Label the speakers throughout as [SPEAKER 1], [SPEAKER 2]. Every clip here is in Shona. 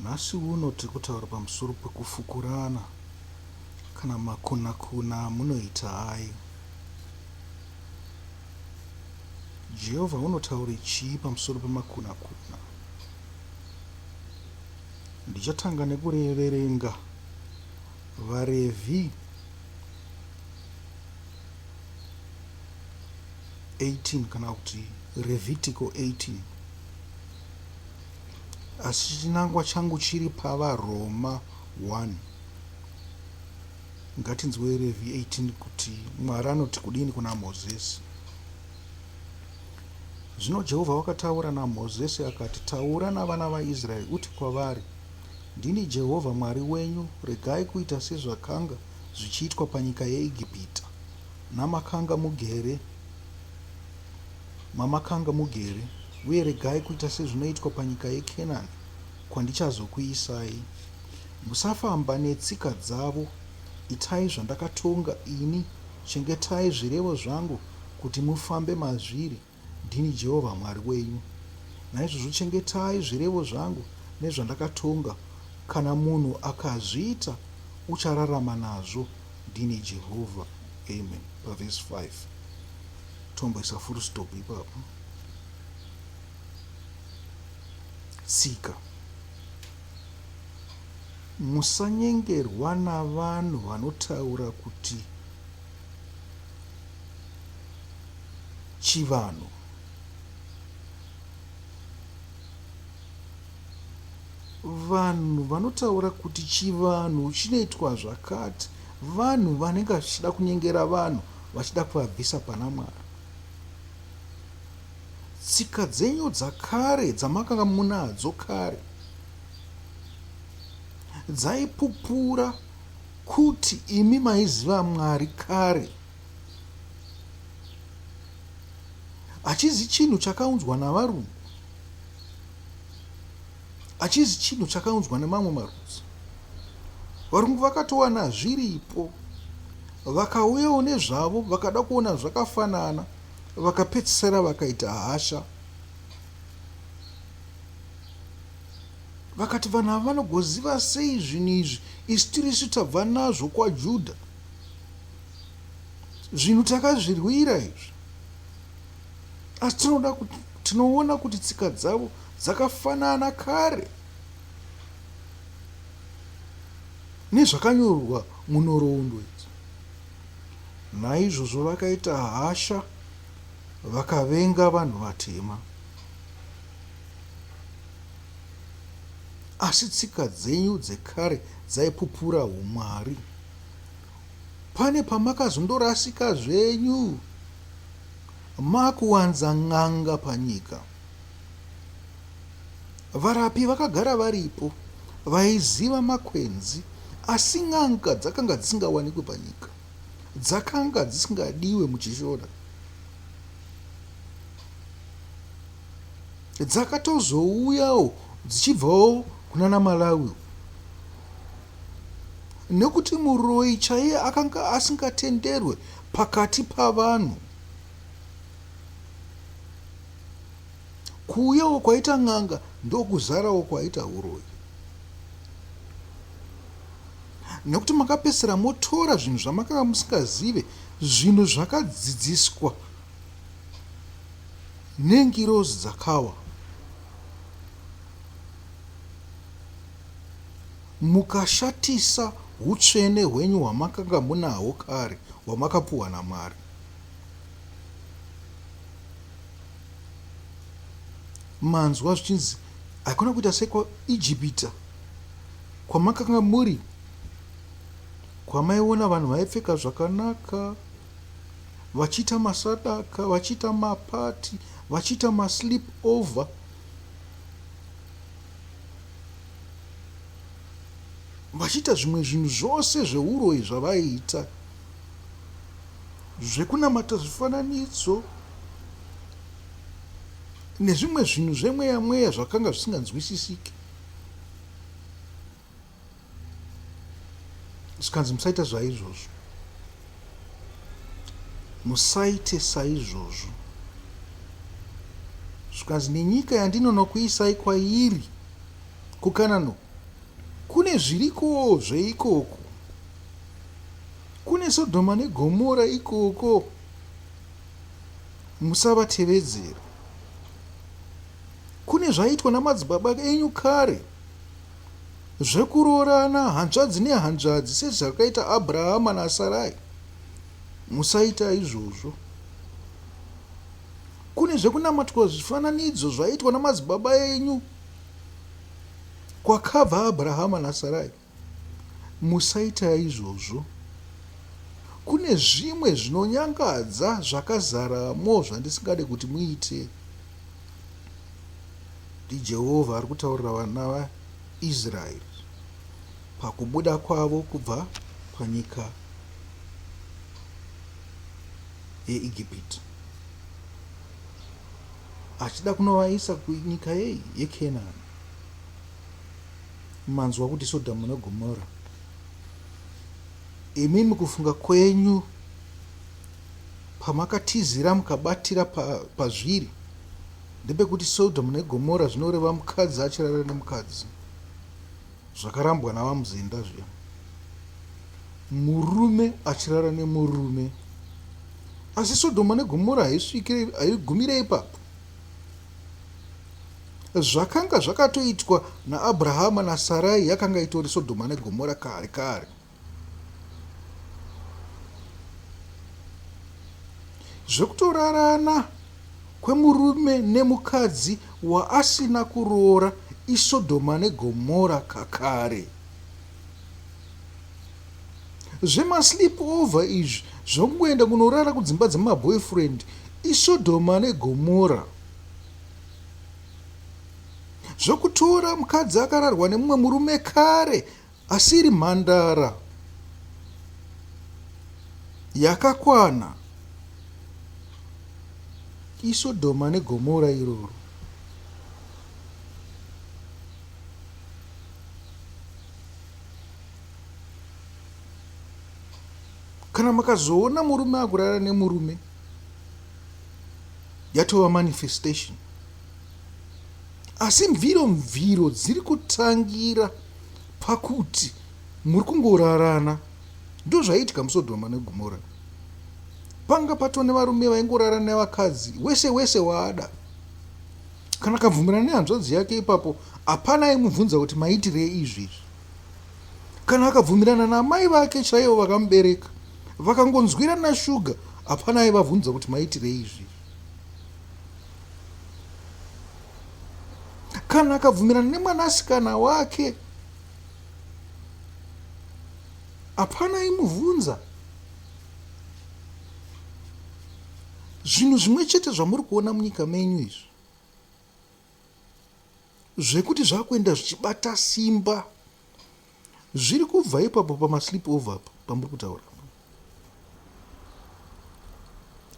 [SPEAKER 1] Nhasi uno tiri kutaura pamusoro pekufukurana kana makuna-kuna amunoita hai. Jehovha unotaura chii pamusoro pemakuna-kuna? Ndichatanga nekuverenga vaRevhi 18 kana kuti Levitical 18, asi chinangwa changu chiri pavaRoma 1. Ngatinzwe Revhi 18 kuti Mwari anoti kudini kuna Mozisi. Zvino Jehovha wakataura naMozisi akati, taura navana vaIsraeri uti kwavari, ndini Jehovha Mwari wenyu, regai kuita sezvakanga zvichiitwa panyika yeIgipita mamakanga mugere, uye regai kuita sezvinoitwa panyika yeKenani kwandichazokuisai. Musafamba netsika dzavo, itai zvandakatonga ini, chengetai zvirevo zvangu kuti mufambe mazviri, ndini Jehovha Mwari wenyu. Naizvozvo chengetai zvirevo zvangu nezvandakatonga, kana munhu akazviita uchararama nazvo, ndini Jehovha. Amen. Pavhesi 5 tomboisa full stop ipapo. Tsika. Musanyengerwa navanhu vanotaura kuti chivanhu. Vanhu vanotaura kuti chivanhu chinoitwa zvakati, vanhu vanenge vachida kunyengera vanhu, vachida kuvabvisa pana Mwari. Tsika dzenyu dzakare dzamakanga munadzo kare dzaipupura kuti imi maiziva Mwari kare. Hachizi chinhu chakaunzwa navarungu, hachizi chinhu chakaunzwa nemamwe marudzi. Varungu vakatowana zviripo, vakauyawo nezvavo, vakada kuona zvakafanana, vakapedzisira vakaita hasha. Vakati vanhu ava vanogoziva sei zvinhu izvi, isi tirisu tabva nazvo kwaJudha, zvinhu takazvirwira izvi. Asi tinoona kuti tsika dzavo dzakafanana kare nezvakanyorwa munhoroondo idzi. Naizvozvo vakaita hasha, vakavenga vanhu vatema. Asi tsika dzenyu dzekare dzaipupura umwari. Pane pamakazondorasika zvenyu, makuwanza n'anga panyika. Varapi vakagara varipo, vaiziva makwenzi, asi n'anga dzakanga dzisingawanikwe panyika, dzakanga dzisingadiwe muchishona. Dzakatozouyawo dzichibvawo kunana Malawi, nekuti muroyi chaiye akanga asingatenderwe pakati pavanhu. Kuuyawo kwaita n'anga ndokuzarawo kwaita uroyi, nekuti makapedzisira motora zvinhu zvamakanga musingazive, zvinhu zvakadzidziswa nengirozi dzakawa, mukashatisa utsvene hwenyu hwamakanga munahwo kare, hwamakapuwa naMwari. Manzwa zvichinzi hakuna kuita sekwaIjipita, kwamakanga muri, kwamaiona vanhu vaipfeka zvakanaka, vachiita masadaka, vachiita mapati, vachiita maslip over, vachiita zvimwe zvinhu zvose zveuroyi zvavaiita, zvekunamata zvifananidzo nezvimwe zvinhu zvemweya mweya zvakanga zvisinganzwisisiki. Zvikanzi musaita zvaizvozvo, musaite saizvozvo. Zvikanzi nenyika yandinonokuisai kwairi kuKanani, kune zvirikowo zveikoko, kune Sodhoma neGomora ikoko, musavatevedzera. Kune zvaitwa namadzibaba enyu kare zvekuroorana hanzvadzi nehanzvadzi sezvakaita Abhurahama naSarai, musaita izvozvo. Kune zvekunamatwa zvifananidzo zvaitwa namadzibaba enyu kwakabva Abhurahama naSarai, musaita izvozvo. Kune zvimwe zvinonyangadza zvakazaramo zvandisingade kuti muite. ndiJehovha ari kutaurira vana vaIsraeri pakubuda kwavo kubva panyika yeIjipiti, achida kunovaisa kunyika yeKenani. Manzwa kuti Sodhomu neGomora, imimi kufunga kwenyu pamakatizira mukabatira pazviri ndepekuti Sodhomu neGomora zvinoreva mukadzi achirara nemukadzi, zvakarambwa navamuzinda zviya, murume achirara nemurume. Asi Sodhomu neGomora haigumire ipapo. Zvakanga zvakatoitwa naAbhurahama naSarai yakanga itori Sodhomu neGomora kare kare. Zvekutorarana kwemurume nemukadzi waasina kuroora iSodhoma neGomora kakare. Zvemaslip over izvi zvokungoenda kunorara kudzimba dzemaboyfriend iSodhoma neGomora. Zvokutora mukadzi akararwa nemumwe murume kare asiri mhandara yakakwana iSodhoma neGomora iroro. Kana makazoona murume akurara nemurume, yatova manifestation. Asi mviro dziri kutangira pakuti muri kungorarana. Ndozvaitika muSodhoma neGomora. Panga pato nevarume vaingorara nevakadzi wese waada. Kana akabvumirana nehanzvadzi yake ipapo, hapana aimubvunza kuti maitirei izvi. Kana akabvumirana namai vake chaivo vakamubereka, vakangonzwirana shuga, hapana aivabvunza kuti maitirei izvi. Kana akabvumirana nemwanasikana wake, hapana aimubvunza. Zvinhu zvimwe chete zvamuri kuona munyika menyu izvi, zvekuti zvakuenda zvichibata simba, zviri kubva ipapo pamaslip over apa pamuri kutaura.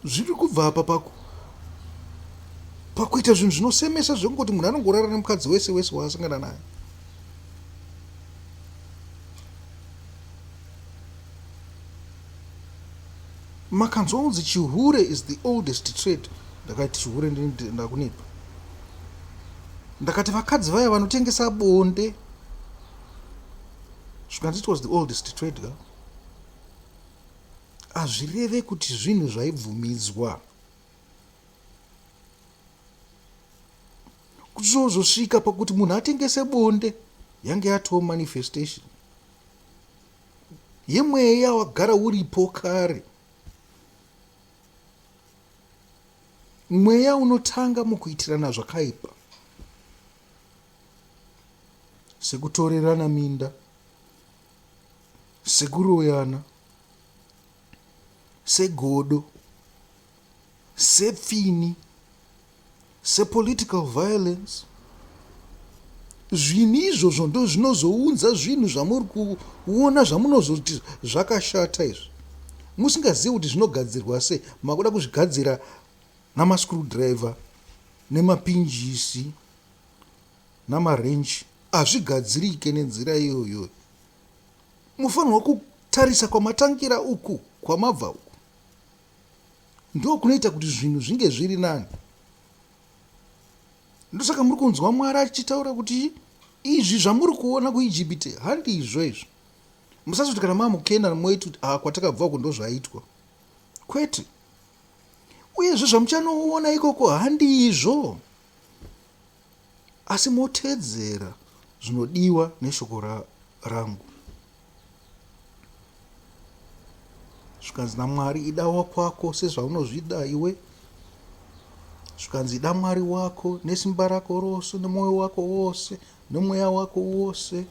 [SPEAKER 1] Zviri kubva apa pakuita zvinhu zvinosemesa zvekungoti munhu anongorara nemukadzi wese waasangana naye. Makanzwa unzi chihure is the oldest trade. Ndakati chihure ndakunipa. Ndakati vakadzi vaya vanotengesa bonde, zvikanzi it was the oldest trade ga. Hazvireve kuti zvinhu zvaibvumidzwa. Kuzosvika pakuti munhu atengese bonde, yange yatova manifestation yemweya wagara uripo kare. Mweya unotanga mukuitirana zvakaipa, sekutorerana minda, sekuroyana, segodo, sepfini, sepolitical violence. Zvinhu izvozvo ndo zvinozounza zvinhu zvamuri kuona zvamunozoti zvakashata izvi. Musingazivi kuti zvinogadzirwa sei, makuda kuzvigadzira namascrewdriver nemapinjisi namarenji. Hazvigadzirike nenzira iyoyo. Mufanirwa kutarisa kwamatangira uku kwamabva uku, ndo kunoita kuti zvinhu zvinge zviri nani. Ndosaka muri kunzwa Mwari achitaura kuti izvi zvamuri kuona kuijipiti handizvo izvi. Musazoti kana mamukena moiti kuti kwatakabva uko ndozvaitwa, kwete. Uyezve zvamuchanoona ikoko handizvo, asi motedzera zvinodiwa neshoko rangu. Zvikanzi naMwari ida wakwako sezvaunozvida iwe, zvikanzi ida Mwari wako nesimba rako rose, nemwoyo wako wose, nemweya wako wose.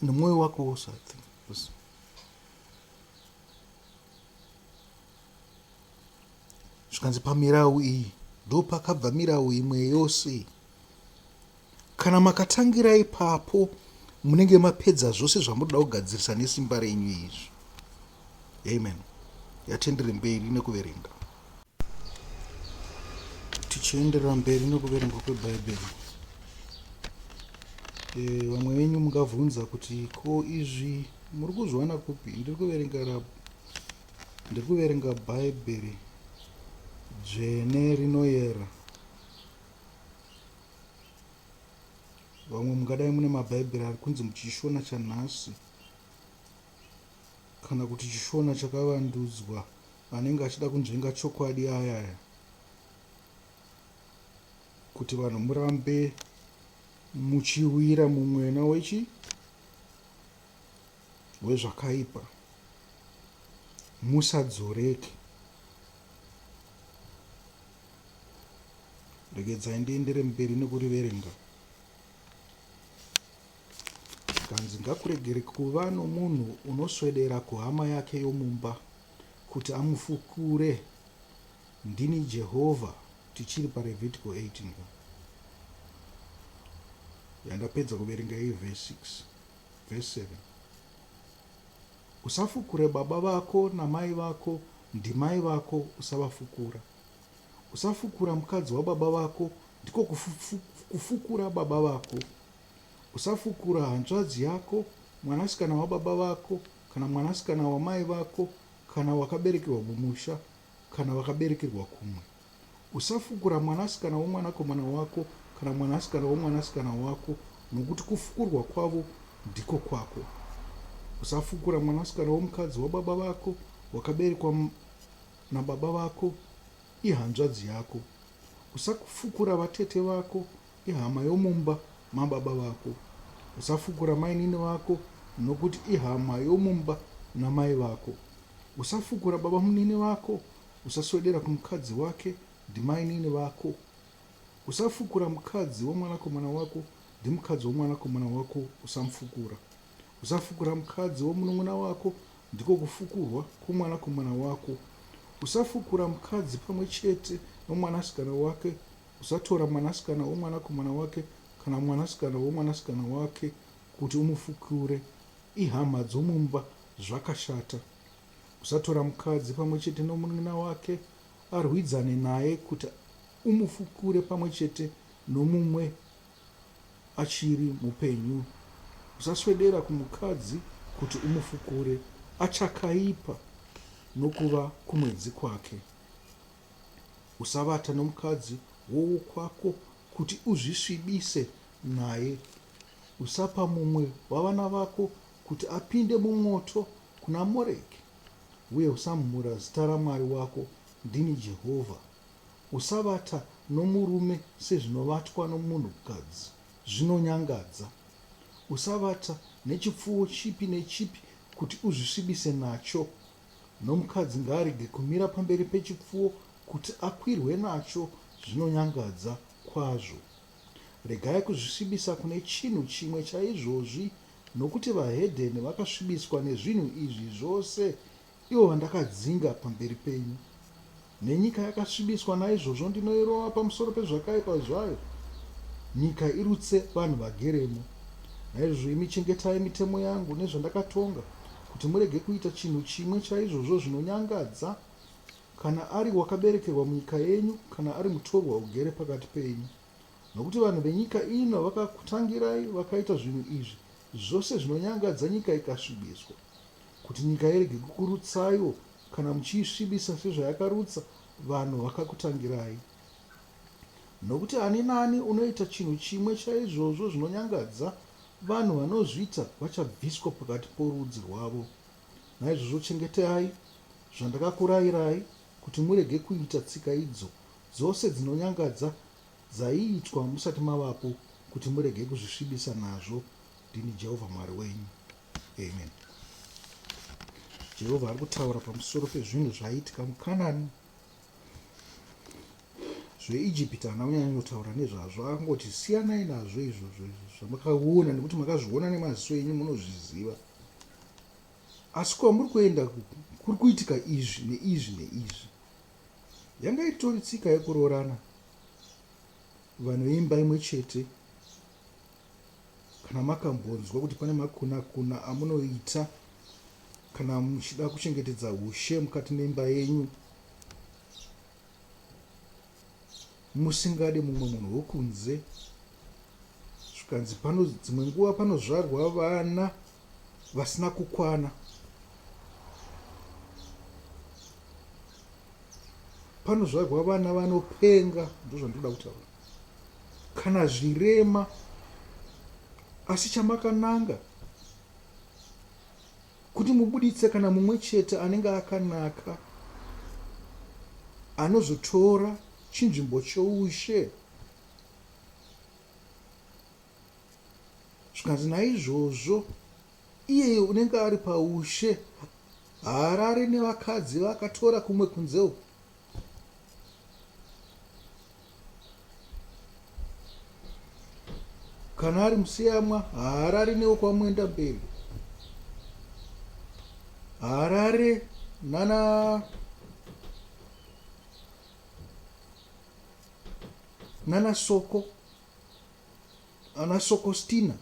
[SPEAKER 1] Nemwoyo wako wose, I think. Zvikanzi pamirau iyi ndo pakabva mirau imwe yose. Kana makatangira ipapo munenge mapedza zvose zvamunoda kugadzirisa nesimba renyu izvi. Amen. Yatendere mberi nekuverenga. Tichienderera mberi nekuverenga kwebhaibheri. Vamwe venyu mungabvunza kuti ko izvi muri kuzviwana kupi? Ndiri kuverenga bhaibheri dzvene rinoyera. Vamwe mungadai mune mabhaibheri ari kunzi muchishona chanhasi kana kuti chishona chakavandudzwa, anenge achida kunzvenga chokwadi ayaya, kuti vanhu murambe muchiwira mumwena wezvakaipa, musadzoreke. Regedzai ndiendere mberi nekuriverenga. Kanzi ngakuregere kuva nomunhu unoswedera kuhama yake yomumba kuti amufukure. Ndini Jehovha. Tichiri paRevhitiko 18. Yandapedza kuverenga iyi verse 6. Verse 7. Usafukure baba vako namai vako, ndimai vako usavafukura. Usafukura mukadzi wababa vako, ndiko kufukura baba vako. Usafukura hanzvadzi yako, mwanasikana wababa vako, kana mwanasikana wamai vako, kana wakaberekerwa mumusha, kana wakaberekerwa kumwe. Usafukura mwanasikana womwanakomana wako, kana mwanasikana womwanasikana wako, nokuti kufukurwa kwavo ndiko kwako. Usafukura mwanasikana womukadzi wababa vako, wakaberekwa nababa vako, ihanzvadzi yako. Usafukura vatete vako, ihama yomumba mababa vako. Usafukura mainini vako, nokuti ihama yomumba namai vako. Usafukura baba munini vako, usaswedera kumukadzi wake, ndimainini vako. Usafukura mukadzi womwanakomana wako, ndimukadzi womwanakomana wako, usamufukura. Usafukura mukadzi womunun'una wako, ndiko kufukurwa kwomwanakomana wako. Usafukura mukadzi pamwe chete nomwanasikana wake. Usatora mwanasikana womwanakomana wake kana mwanasikana womwanasikana wake kuti umufukure, ihama dzomumba, zvakashata. Usatora mukadzi pamwe chete nomunun'una wake arwidzane naye kuti umufukure pamwe chete nomumwe achiri mupenyu. Usaswedera kumukadzi kuti umufukure, achakaipa nokuva kumwedzi kwake. Usavata nomukadzi wokwako kuti uzvisvibise naye. Usapa mumwe wavana vako kuti apinde mumoto kuna Moreki, uye usamhura zita raMwari wako. Ndini Jehovha. Usavata nomurume sezvinovatwa nomunhukadzi, zvinonyangadza. Usavata nechipfuwo chipi nechipi kuti uzvisvibise nacho. Nomukadzi ngaarege kumira pamberi pechipfuwo kuti akwirwe nacho, zvinonyangadza kwazvo. Regai kuzvisvibisa kune chinhu chimwe chaizvozvi, nokuti vahedheni vakasvibiswa nezvinhu izvi zvose, ivo vandakadzinga pamberi penyu. Nenyika yakasvibiswa naizvozvo ndinoirova pamusoro pezvakaipa zvayo. Nyika irutse vanhu vageremo. Naizvozvo imi chengetai mitemo yangu nezvandakatonga, kuti murege kuita chinhu chimwe chaizvozvo zvinonyangadza, kana ari wakaberekerwa munyika yenyu, kana ari mutorwa ugere pakati penyu. Nokuti vanhu venyika ino vakakutangirai vakaita zvinhu izvi zvose zvinonyangadza, nyika ikasvibiswa. Kuti nyika irege kukurutsaiwo kana muchiisvibisa sezvayakarutsa, vanhu vakakutangirai, nokuti ani nani unoita chinhu chimwe chaizvozvo zvinonyangadza vanhu vanozviita vachabviswa pakati porudzi rwavo. Naizvozvo chengetai zvandakakurayirai kuti murege kuita tsika idzo dzose dzinonyangadza dzaiitwa musati mavapo, kuti murege kuzvisvibisa nazvo. Ndini Jehovha Mwari wenyu. Amen. Jehovha ari kutaura pamusoro pezvinhu zvaiitika muKanani. ZveIjipita haana kunyanya kutaura nezvazvo, akangoti siyanai nazvo izvozvo zvamakaona, nekuti makazviona nemaziso enyu, munozviziva. Asi kwamuri kuenda kuri kuitika izvi neizvi neizvi. Yanga itori tsika yekuroorana vanhu veimba imwe chete. Kana makambonzwa kuti pane makuna amunoita kana muchida kuchengetedza ushe mukati memba yenyu, musingade mumwe munhu wokunze, zvikanzi dzimwe nguva panozvarwa vana vasina kukwana, panozvarwa vana vanopenga, ndozvandoda kutaura, kana zvirema. Asi chamakananga kuti mubuditse kana mumwe chete anenge akanaka, anozotora chinzvimbo choushe. Zvikanzi naizvozvo iye unenge ari paushe haarare nevakadzi vakatora kumwe kunzeo. Kana ari musiyamwa haarare newokwamwenda mberi, haarare nana soko, ana sokostina.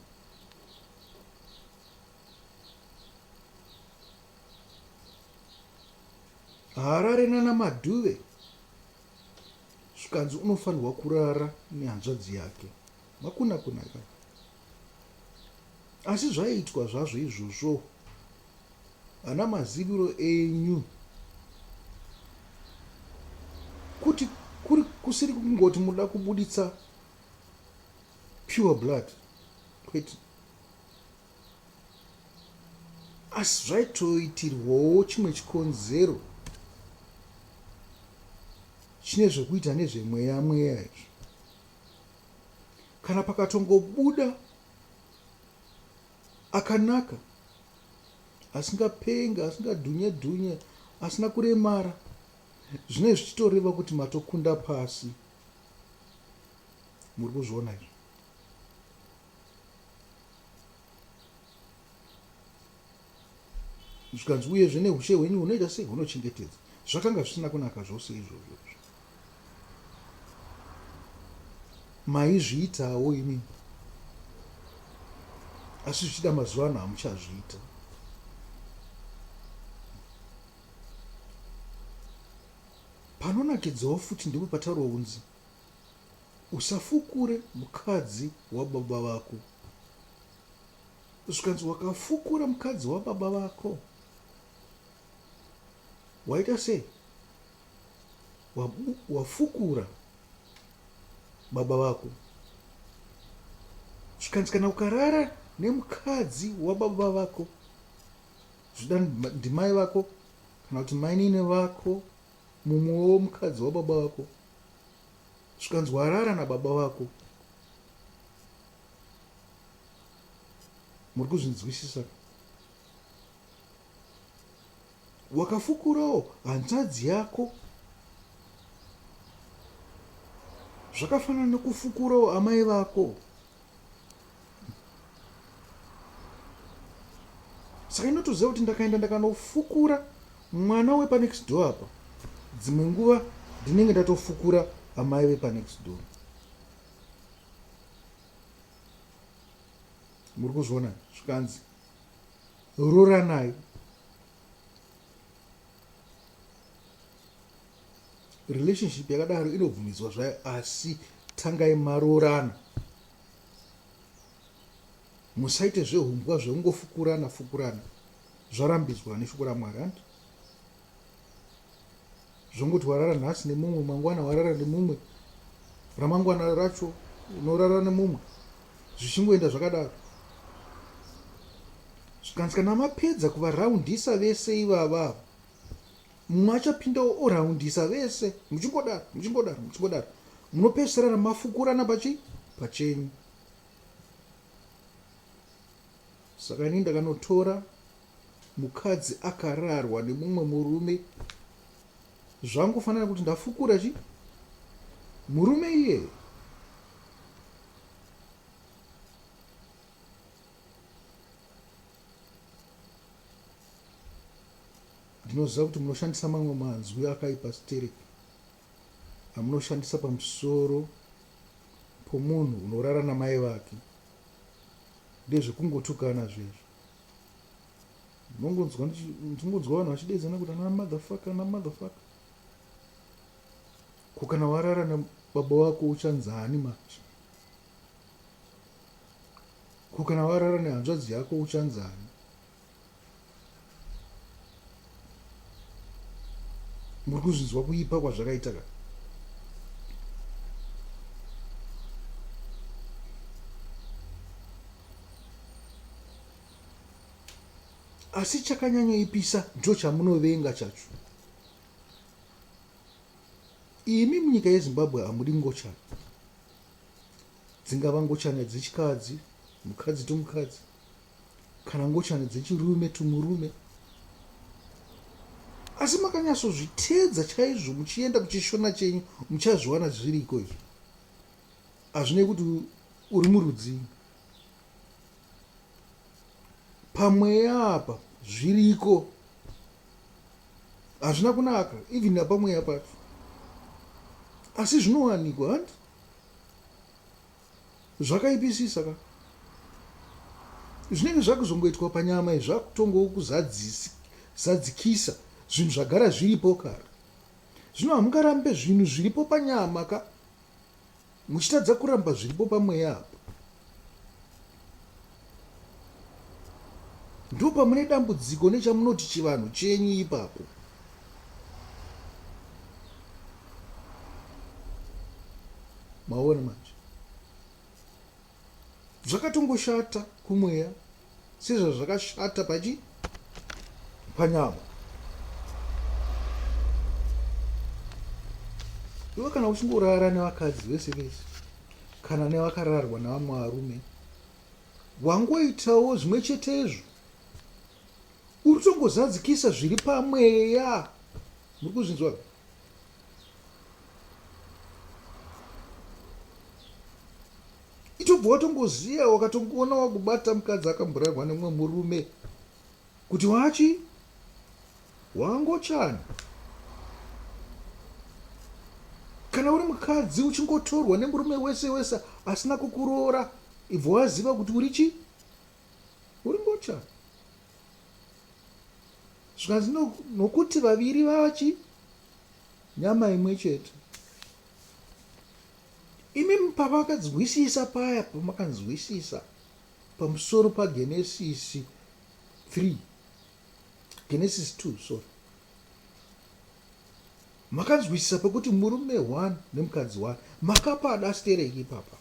[SPEAKER 1] Haarare nana madhuve. Zvikanzi unofanirwa kurara nehanzvadzi yake. Makuna. Asi zvaiitwa zvazvo izvozvo, hana maziviro enyu kuti kusiri kungoti muda kubuditsa pure blood, kwete, asi zvaitoitirwawo chimwe chikonzero chine zvekuita nezvemweya mweya izvi. Kana pakatongobuda akanaka, asingapenga, asingadhunye, asina kuremara, zvine zvichitoreva kuti matokunda pasi. Muri kuzviona izvi? Zvikanzi uyezve neushe hwenyu hunoita sei hunochengetedza. Zvakanga zvisina kunaka zvose izvozvo. Maizviitawo imi, asi zvichida mazuva ano hamuchazviita. Panonakidzawo futi ndipo pataurwa kunzi usafukure mukadzi wababa vako. Zvikanzi wakafukura mukadzi wababa vako, waita sei? Wafukura baba vako. Zvikanzi kana ukarara nemukadzi wababa vako, zvida ndimai vako kana kuti mainini vako, mumwewo mukadzi wababa vako, zvikanzi warara nababa vako, muri kuzvinzwisisa? Wakafukurawo hanzvadzi yako, zvakafanana nekufukurawo amai vako. Saka inotoziva kuti ndakaenda ndakanofukura mwana wepanext door apa, dzimwe nguva ndinenge ndatofukura amai vepanext door. Muri kuzviona? Zvikanzi rooranai. Relationship yakadaro inobvumidzwa zvayo, asi tangai maroorana. Musaite zvehumbwa zveungofukurana, zvarambidzwa neshoko raMwari. zvongoti warara nhasi nemumwe, mangwana warara nemumwe, ramangwana racho unorara nemumwe, zvichingoenda zvakadaro. Zvikanzi kana mapedza kuvaraundisa vese ivava, mumwe achapindawo oraundisa vese, muchingodaro munopedzisira mafukurana pachenyu. Saka ini ndakanotora mukadzi akararwa nemumwe murume, zvangofanira kuti ndafukura murume iye. Ndinoziva kuti munoshandisa mamwe manzwi akaipa stereki amunoshandisa pamusoro pomunhu unorara namai vake, ndezvekungotukana zvezvo. Ndinongonzwa vanhu vachidedzana kuti ana motherfucker. Kana warara nababa wako uchanzani manje? Kana warara nehanzvadzi yako uchanzani? Muri kuzvinzwa kuipa kwazvakaita ka? Asi chakanyanyoipisa ndo chamunovenga chacho. Imi munyika yeZimbabwe hamudi ngochana. Dzingava ngochana dzechikadzi, mukadzi to mukadzi, kana ngochana dzechirume to murume. Asi makanyatsozvitedza chaizvo muchienda kuchishona chenyu, muchazviwana zviriko izvo. Hazvinei kuti uri murudzi. Pamweya apa zviriko. Hazvina kunaka, even napamweya pacho. Asi zvinowanikwa handi? Zvakaipisisa ka? Zvinenge zvakuzongoitwa panyama zvakutongowo kuzadzikisa zvinhu zvagara zviripo kare. Zvino hamungarambe zvinhu zviripo panyama ka? Muchitadza kuramba zviripo pamweya apa. Ndo pamune dambudziko nechamunoti chivanhu chenyu ipapo. Maona manje. Zvakatongoshata kumweya sezvazvakashata panyama. Iwe kana uchingorara nevakadzi vese vese, kana nevakararwa navamwe varume, wangoitawo zvimwe chetezvo. Uri tongozadzikisa zviri pamweya. Muri kuzvinzwa? Itobva watongoziya, wakatongoona wakubata mukadzi akamborarwa nemumwe murume kuti wangochana. Kana uri mukadzi uchingotorwa nemurume wese asina kukuroora, ibva waziva kuti uri ngochana. Zvikanzi nokuti vaviri vachi nyama imwe chete. Imi pamakanzwisisa paya, pamakanzwisisa pamusoro paGenesis 3, Genesis 2, sorry. Makanzwisisa pekuti murume 1 nemukadzi 1 makapada stereki papa.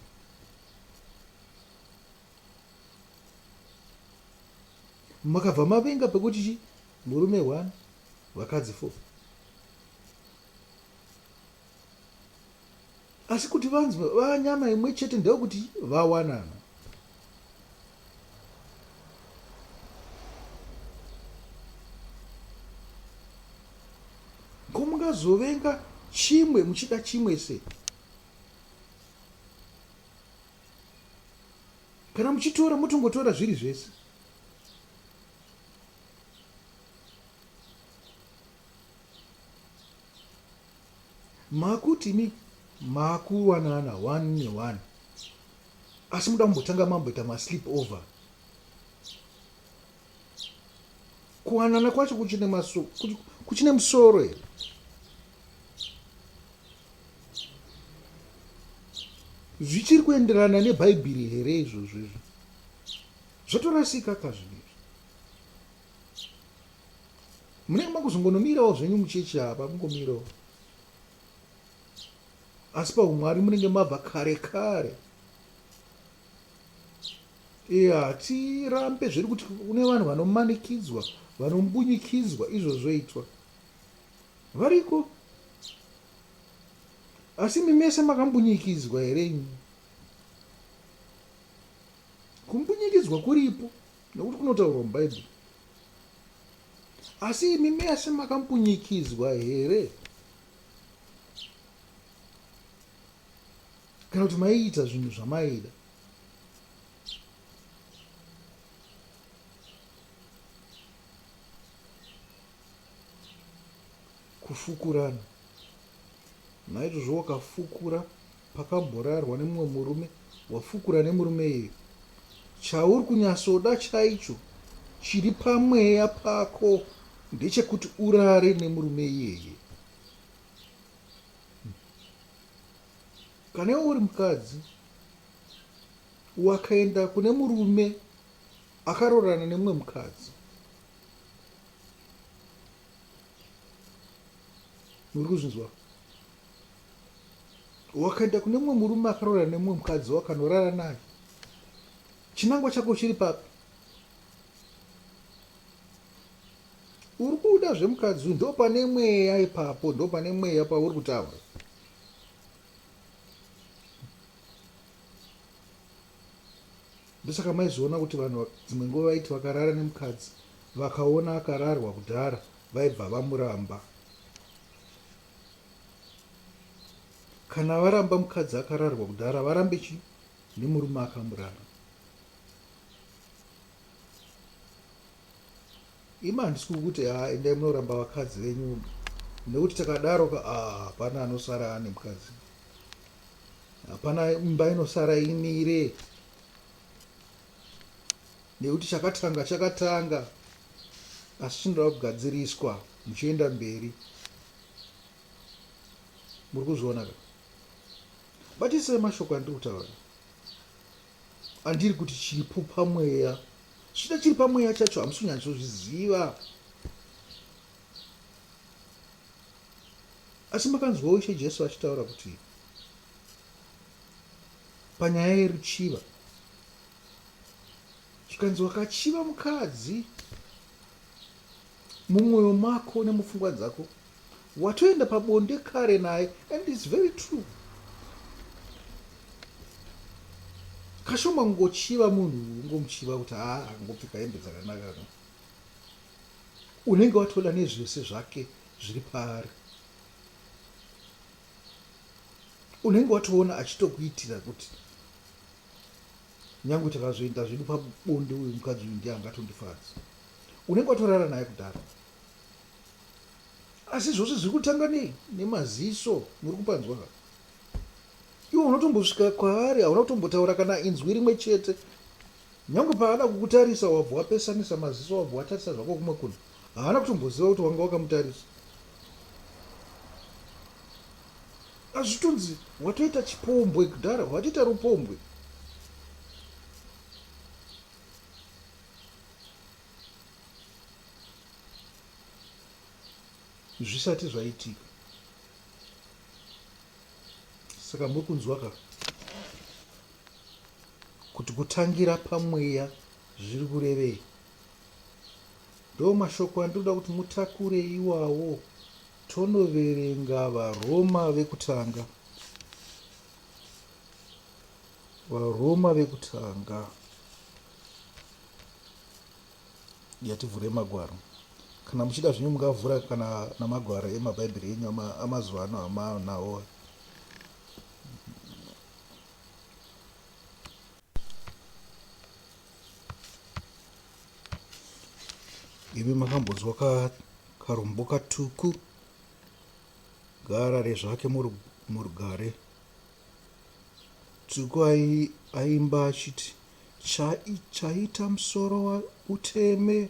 [SPEAKER 1] Makabva mavenga pekuti murume 1 vakadzi 4. Asi kuti vanzwa vanyama imwe chete ndekuti vawanana. Komungazovenga chimwe muchida chimwe se. Kana muchitora mutongotora zviri zvese. Makuti makuwanana 1 ne1. Asi muda kumbotanga mamboita sleep over. Kuwanana kwacho kuchine musoro here. Zvichiri kuenderana neBhaibheri here izvozvo. Zvatorasika kazvinezvi. munenge makuzongonomirawo zvenyu muchechi apa mungomirawo, asi paumwari munenge mabva kare kare. Hatirambe zviri kuti kune vanhu vanomanikidzwa, vanombunyikidzwa izvo zvoitwa variko, asi imi mese makambunyikidzwa here? Kumbunyikidzwa kuripo nekuti kunotaurwa mubhaibheri, asi imi mese makambunyikidzwa here kana kuti maiita zvinhu zvamaida? Kufukurana naizvozvo, wakafukura pakamborarwa nemumwe murume, wafukura nemurume iye, chauri kunyatsoda chaicho chiri pamweya pako ndechekuti urare nemurume iyeye. Kana iwe uri mukadzi wakaenda kune murume akarorana nemumwe mukadzi, muri kuzvinzwa? Wakaenda kune mumwe murume akarorana nemumwe mukadzi wakanorara naye, chinangwa chako chiri papi? Uri kuda zvemukadzi uyu, ndo pane mweya ipapo, ndo pane mweya pauri kutaura. Ndosaka maizoona kuti vanhu dzimwe nguva vaiti vakarara nemukadzi vakaona akararwa kudhara vaibva vamuramba. Kana varamba mukadzi akararwa kudhara, varambe chi? Nemurume akamurara. Ima handisi kukuti endai munoramba vakadzi venyu, nekuti takadaro hapana anosara ane mukadzi, hapana imba inosara imire, nekuti chakatanga asi chinoda kugadziriswa muchienda mberi. Muri kuzviona ka? Batisei mashoko andiri kutaura, handiri kuti chiripo pamweya. Zvida chiri pamweya chacho hamusi kunyatsozviziva, asi makanzwawo Ishe Jesu achitaura kuti panyaya yeruchiva, zvikanzi wakachiva mukadzi mumwoyo mako nemupfungwa dzako, watoenda pabonde kare naye. And it's very true. Kashoma kungochiva munhu, ungomuchiva kuti angopfeka hembe dzakanaka, unenge watoda nezvese zvake zviri paari, unenge watoona achitokuitira kuti nyange takazoenda zvedu pabonde uyu mukadzi uyu ndiye angatondifadza. Unenge watorara naye kudhara, asi zvose zviri kutanga nemaziso. Muri kupanzwa? Iwe unotombosvika kwaari, hauna kutombotaura kana inzwi rimwe chete. Nyange paada kukutarisa wabva wapesanisa maziso, wabva watarisa zvako kumwe kunhu, haana kutomboziva kuti wanga wakamutarisa. Azvitonzi watoita chipombwe kudhara, watoita rupombwe. Zvisati zvaitika. Saka muri kunzwa ka kuti kutangira pamweya zviri kurevei? Ndo mashoko andoda kuti mutakure iwawo. Tonoverenga vaRoma vekutanga, vaRoma vekutanga. Yativhure magwaro. Kana muchida zvinhu mungavhura kana namagwaro emabhaibheri enyu amazuva ano amanawo. Imi makambonzwa karombo katuku, garare zvake murugare. Tuku aimba achiti, chaita musoro wa uteme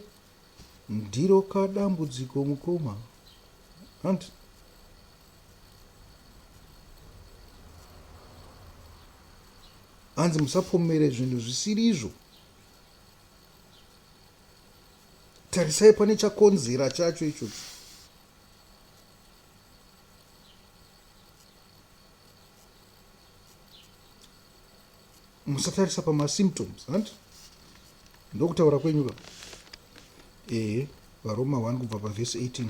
[SPEAKER 1] ndiro kadambudziko mukoma. Hanzi musapomere zvinhu zvisiri izvo. tarisai pane chakonzera chacho ichocho. Musatarisa pamasymptoms, handi ndokutaura kwenyuka. Varoma 1 kubva pavhesi 18.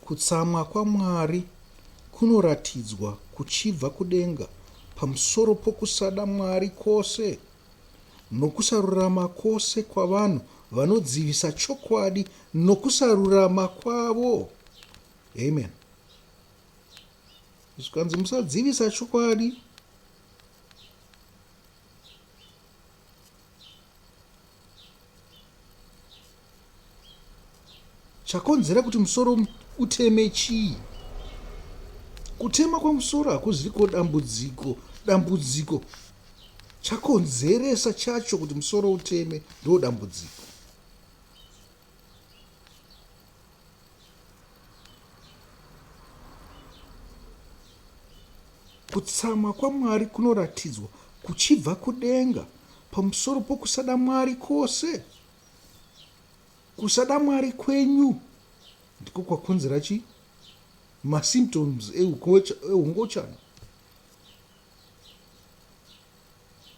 [SPEAKER 1] Kutsamwa kwaMwari kunoratidzwa kuchibva kudenga pamusoro pokusada Mwari kwose nokusarurama kwose kwavanhu vanodzivisa chokwadi nokusarurama kwavo. Amen. Zvikanzi musadzivisa chokwadi, chakonzera kuti musoro uteme chii? Kutema kwamusoro hakuziriko dambudziko chakonzeresa chacho kuti musoro uteme ndo dambudziko. Kutsamwa kwaMwari kunoratidzwa kuchibva kudenga pamusoro pokusada Mwari kwose. Kusada Mwari kwenyu ndiko kwakonzera chi? Masymptoms eungochana.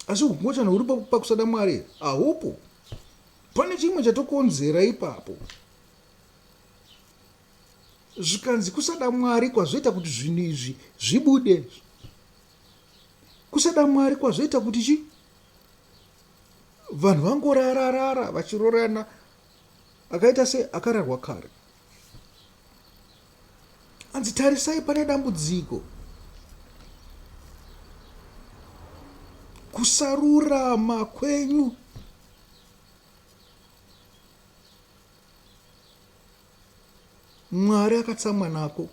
[SPEAKER 1] Asi ungochana uri pakusada Mwari haupo. Pane chimwe chatokonzera ipapo. Zvikanzi kusada Mwari kwazvoita kuti zvinhu izvi zvibude. Kusada Mwari kwazvoita kuti chi? Vanhu vangorararara vachirorana akaita se akararwa kare. Anzi tarisai pane dambudziko. Kusarurama kwenyu. Mwari akatsamwa nako.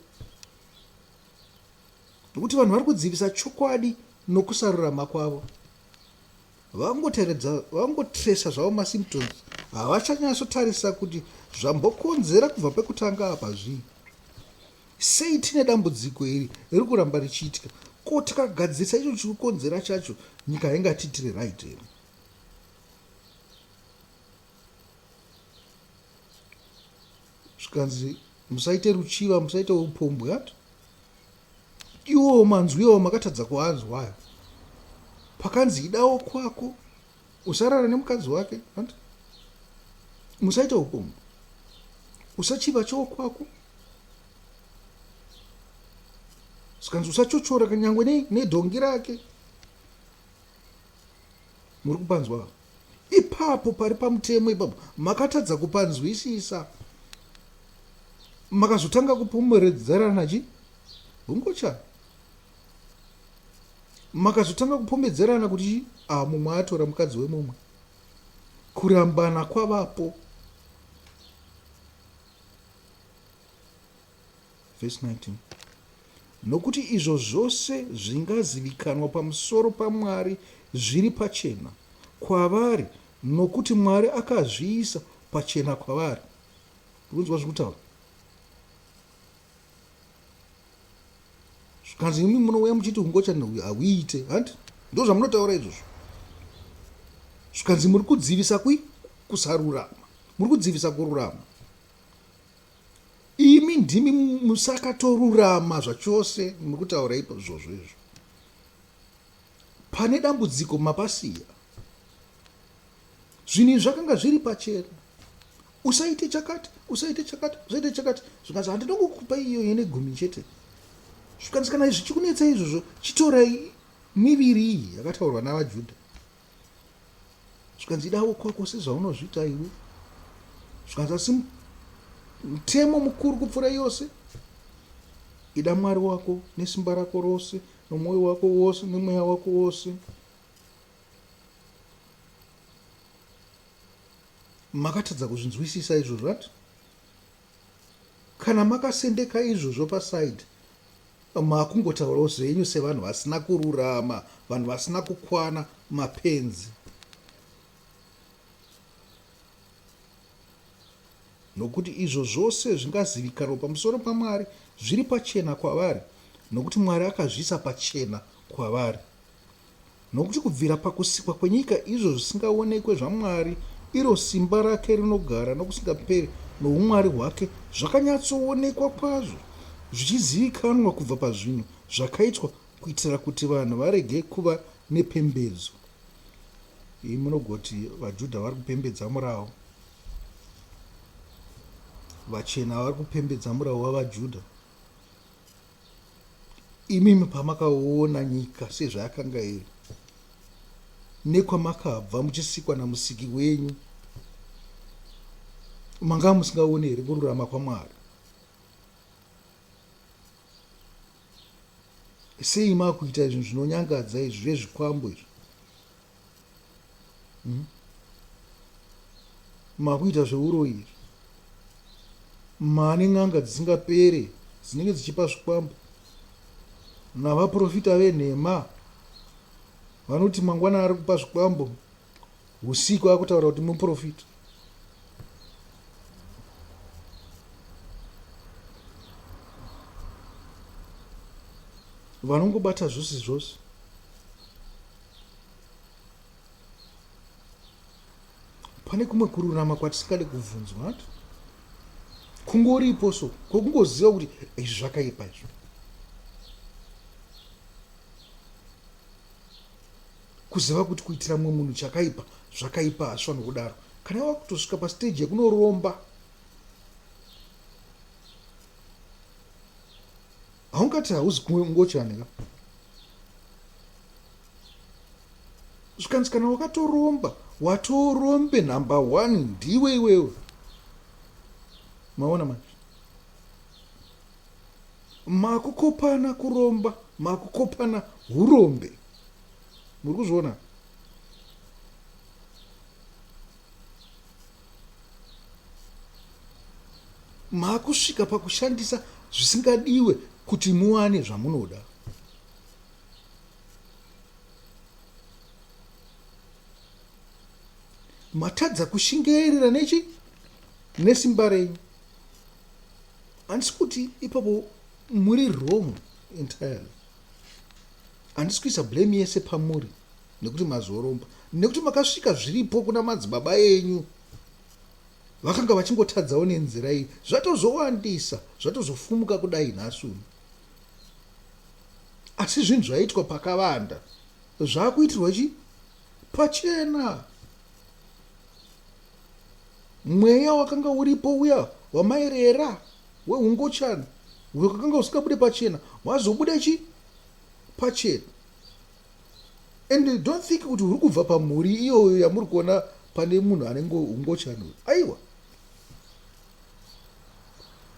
[SPEAKER 1] Nokuti vanhu vari kudzivisa chokwadi nokusarurama kwavo. Vangotresa zvavo masymptoms. Havachanyatsotarisa kuti zvambokonzera kubva pekutanga apa zvii. Sei tine dambudziko iri riri kuramba richiitika? Ko takagadzirisa icho chiri kukonzera chacho, nyika haingatitire right here. Zvikanzi musaite ruchiva, musaite upombwe hati. Iwo manzwiwo makatadza kuanzwa. Pakanzi idawo kwako usarara nemukadzi wake, hati. Musaite upombwe. Usachiva chowo kwako. Zvikanzi usachochora kanyangwe nedhongi rake. Muri kupanzwa. Ipapo pari pamutemo ipapo makatadza kupanzwisisa. Makazotanga kupomberedzerana chi? Ungochana. Makazotanga kupomberedzerana kuti chi? Mumwe atora mukadzi wemumwe. Kurambana kwavapo. Verse 19. Nokuti izvo zvose zvingazivikanwa pamusoro paMwari zviri pachena kwavari, nokuti Mwari akazviisa pachena kwavari. Unonzwa zvekutaura? Zvikanzi imi munouya muchiti ungochana hauite, handi? Ndo zvamunotaura izvozvo. Zvikanzi muri kudzivisa kusarurama. Muri kudzivisa kururama. Imi ndimi musakatorurama zvachose muri kutaura izvozvo izvo. Pane dambudziko mapasiya. Zvinhu zvakanga zviri pachena. Usaite chakati, usaite chakati, usaite chakati. Zvikanzi handinongokupa iyo yene 10 chete. Zvikanzi kana zvichikunetsa izvozvo, chitorai miviri iyi yakataurwa navaJudha. Zvikanzi idawo kwako sezvaunozviita iwe. Zvikanzi asi mutemo mukuru kupfuura yose. Ida Mwari wako nesimba rako rose, nomwoyo wako wose, nemweya wako wose. Makatadza kuzvinzwisisa izvozvo hati? Kana makasendeka izvozvo pasaidi, makungotaurawo zvenyu sevanhu vasina kururama, vanhu vasina kukwana, mapenzi. Nokuti izvo zvose zvingazivikanwa pamusoro paMwari zviri pachena kwavari, nokuti Mwari akazviisa pachena kwavari. Nokuti kubvira pakusikwa kwenyika izvo zvisingaonekwe zvaMwari, iro simba rake rinogara nokusingaperi noumwari hwake zvakanyatsoonekwa kwazvo, zvichizivikanwa kubva pazvinhu zvakaitwa kuitira kuti vanhu varege kuva nepembedzo. Iyi munogoti vaJudha vari kupembedza murau, vachena vari kupembedza murau wavaJudha. Imimi pamakaona nyika sezvayakanga iri, nekwamakabva muchisikwa namusiki wenyu, manga musingaoni here kururama kwaMwari? Sei makuita zvinhu zvinonyangadza izvi zvezvikwambo izvi? Makuita zveuroyi izvi, mane n'anga dzisingapere dzinenge dzichipa zvikwambo, navaprofita venhema vanoti mangwana ari kupa zvikwambo, usiku akutaura kuti muprofita. Vanongobata zvose zvose. Pane kumwe kururama kwatisingade kubvunzwa, kungoripo so kwokungoziva kuti izvi zvakaipa izvo. Kuziva kuti kuitira mumwe munhu chakaipa zvakaipa hazvifani kudaro. Kana wakutosvika pasiteji yekunoromba, haungati hauzi kungochanika. Zvikanzi kana wakatoromba, watorombe namba 1 ndiwe iwewe. Maona manje, makukopana kuromba, makukopana urombe. Muri kuzviona? Makusvika pakushandisa zvisingadiwe kuti muwane zvamunoda. Matadza kushingairira nesimba renyu. Handisi kuti ipapo muri wrong entirely. Handisi kuisa blame yese pamuri nekuti mazoromba, nekuti makasvika zviripo kuna madzibaba enyu vakanga vachingotadzawo nenzira iyi, zvatozowandisa, zvatozofumuka kudai nhasi uno. Asi zvinhu zvaitwa pakavanda zvakuitirwa pachena. Mweya wakanga uripo uya wamaerera weungochana, uyo wakanga usikabude pachena wazobuda pachena. And don't think kuti uri kubva pamhuri iyoyo yamuri kuona pane munhu anenge ungochana. Aiwa,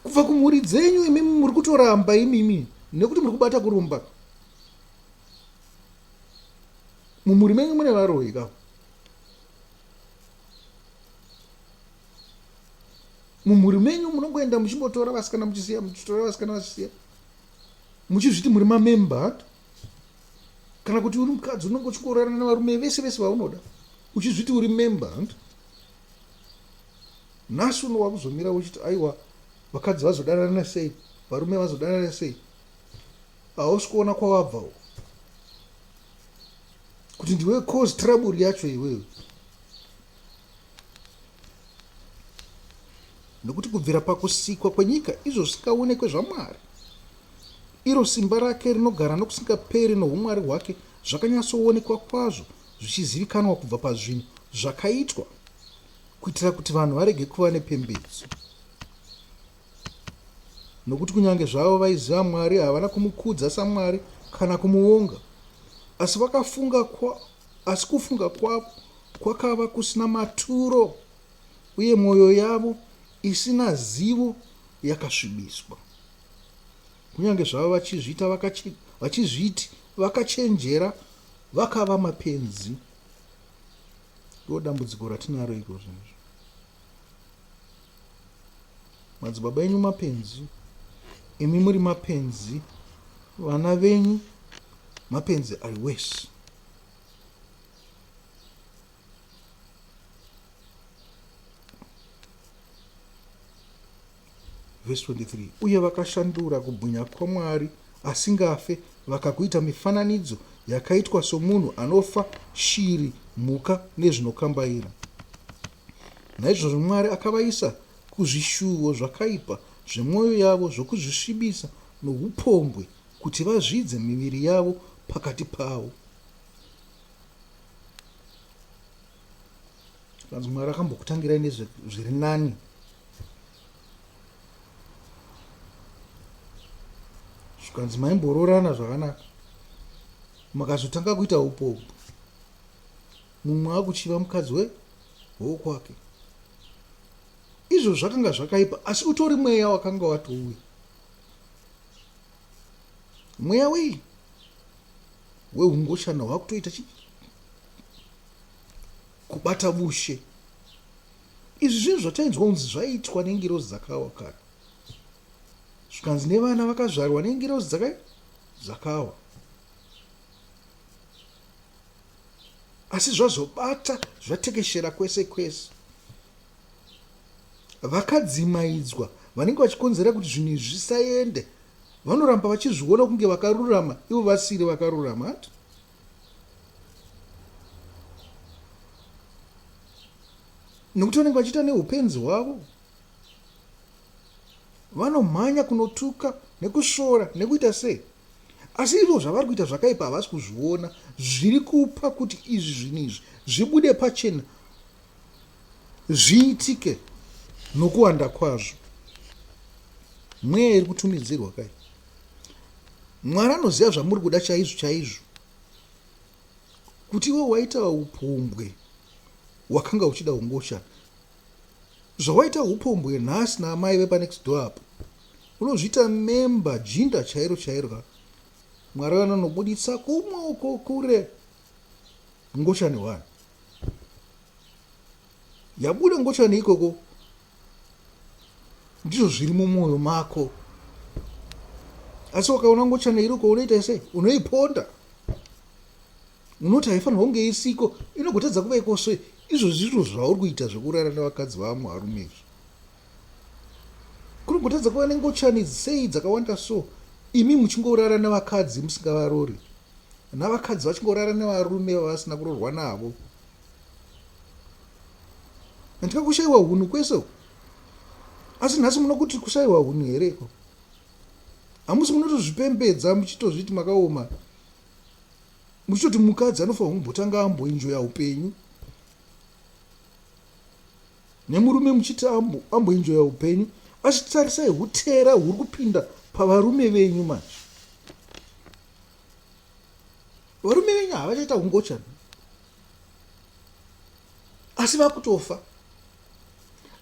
[SPEAKER 1] kubva kumhuri dzenyu imimi muri kutoramba imimi nekuti muri kubata kurumba. Mumhuri menyu mune varoyi ka? Mumhuri menyu munongoenda muchimbotora vasikana muchisiya, muchitora vasikana vachisiya, muchizviti muri mamemba. Kana kuti uri mukadzi unongo uchingorarana navarume vese vese vaunoda, uchizviti uri memba. Nhasi uno wakuzomira uchiti aiwa, vakadzi vazodanana sei, varume vazodanana sei. Hausi kuona kwawabvawo kuti ndiwe cause trouble yacho iwewe. Nokuti kubvira pakusikwa kwenyika izvo zvisikaonekwe zvaMwari, iro simba rake rinogara nokusingaperi noumwari hwake zvakanyatsoonekwa kwazvo, zvichizivikanwa kubva pazvinhu zvakaitwa kuitira kuti vanhu varege kuva nepembedzo. Nokuti kunyange zvavo vaiziva Mwari, havana kumukudza saMwari kana kumuonga, asi kufunga kwavo kwakava kusina maturo, uye mwoyo yavo isina zivo yakasvibiswa. Kunyange zvavo vachizviti vakachenjera, vakava mapenzi. Ndo dambudziko ratinaro iko zvinezvi. Madzibaba enyu mapenzi, imi muri mapenzi, vana venyu mapenzi ari wese. Verse 23, uye vakashandura kubwinya kwaMwari asingafe, vakakuita mifananidzo yakaitwa somunhu anofa, shiri, mhuka nezvinokambaira. Naizvozvo Mwari akavaisa kuzvishuvo zvakaipa zvemwoyo yavo zvokuzvisvibisa noupombwe kuti vazvidze miviri yavo pakati pavo. Kanzi Mwari akambokutangirai nezviri nani. Zvikanzi maimbororana zvakanaka, makazotanga kuita upombwe, mumwe akuchiva mukadzi wokwake. Izvo zvakanga zvakaipa, asi utori mweya wakanga watouya. Mweya wei weungoshana hwakutoita kubata bushe. Izvi zvinhu zvatainzwa kunzi zvaiitwa nengirozi dzakawa kare. Zvikanzi nevana vakazvarwa nengirozi dzakawa. Asi zvazobata zvatekeshera kwese kwese. Vakadzimaidzwa vanenge vachikonzera kuti zvinhu izvi zvisaende vanoramba vachizviona kunge vakarurama, ivo vasiri vakarurama. Nokuti vanenge vachiita neupenzi hwavo, vanomhanya kunotuka nekusvora nekuita sei. Asi izvo zvavari kuita zvakaipa havasi kuzviona, zviri kupa kuti izvi zvinhu izvi zvibude pachena, zviitike nokuwanda kwazvo. Mweya iri kutumidzirwa kai. Mwari anoziva zvamuri kuda chaizvo chaizvo, kuti iwe waita upombwe wakanga uchida ungoshana. Zvawaita upombwe nhasi naamai vepanext door apo, unozviita memba jinda chairo chairo. Mwari vanonobuditsa kumwe uko kure ngoshani hwani. Yabuda ngoshani ikoko ndizvo zviri mumwoyo mako. Asi wakaona ngoshani iriko unoita sei? Unoiponda. Unoti haifanirwa kunge isiko, inogotadza kuva ikoswe. Izvo zviro zvauri kuita zvekurara nevakadzi vamwe varume izvi. Kunogotadza kuva nengoshani sei dzakawanda so. Imi muchingorara nevakadzi musingavarori, navakadzi vachingorara nevarume vavasina kurorwa navo. Handika kushayiwa hunhu kwese. Asi nhasi munokuti kushayiwa hunhu hereko. Hamusi munotozvipembedza muchitozviti makaoma. Muchitoti mukadzi anofanirwa kumbotanga amboenjoya upenyu. Nemurume muchiti amboenjoya upenyu. Asi tarisai hutera huri kupinda pavarume venyu manje. Varume venyu havachaita ungochana, asi vakutofa.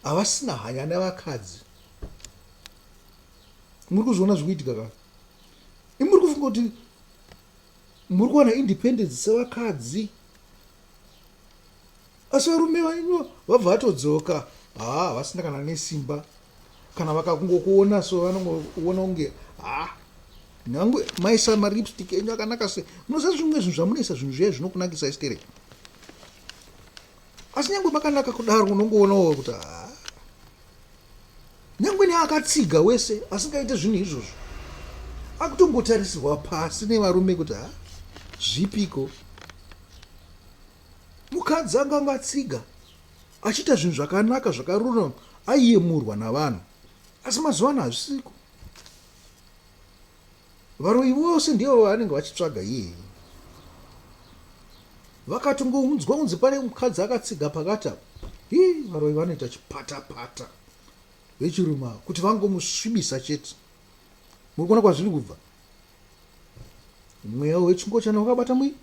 [SPEAKER 1] Havasina hanya nevakadzi. Muri kuzviona zvikuitika kaka. Muri kufunga kuti muri kuwana independence sevakadzi, asi varume venyu vabva vatodzoka. Havasina kana nesimba. Kana vakakungokuona so vanongoona kunge nyangwe maisa maripstick enyu akanaka sei. Munoziva zvimwe zvinhu zvamunoisa zvinhu zviya zvinokunakisa isitere. Asi nyangwe makanaka kudaro unongoonawo kuti nyangwe neakatsiga wese asingaite zvinhu izvozvo akutongotarisirwa pasi nevarume kuti zvipiko. Mukadzi anga atsiga achiita zvinhu zvakanaka zvakarurama aiyemurwa navanhu. Asi mazuva ano hazvisiko. Varoyi vose ndivo vanenge vachitsvaga iye. Vakatongounzwa unzi pane mukadzi akatsiga pakati apo, varoyi vanoita chipata-pata vechiruma kuti vangomusvibisa chete. Muri kuona kwazviri kubva. Mweya wechingochana wakabata mwiri.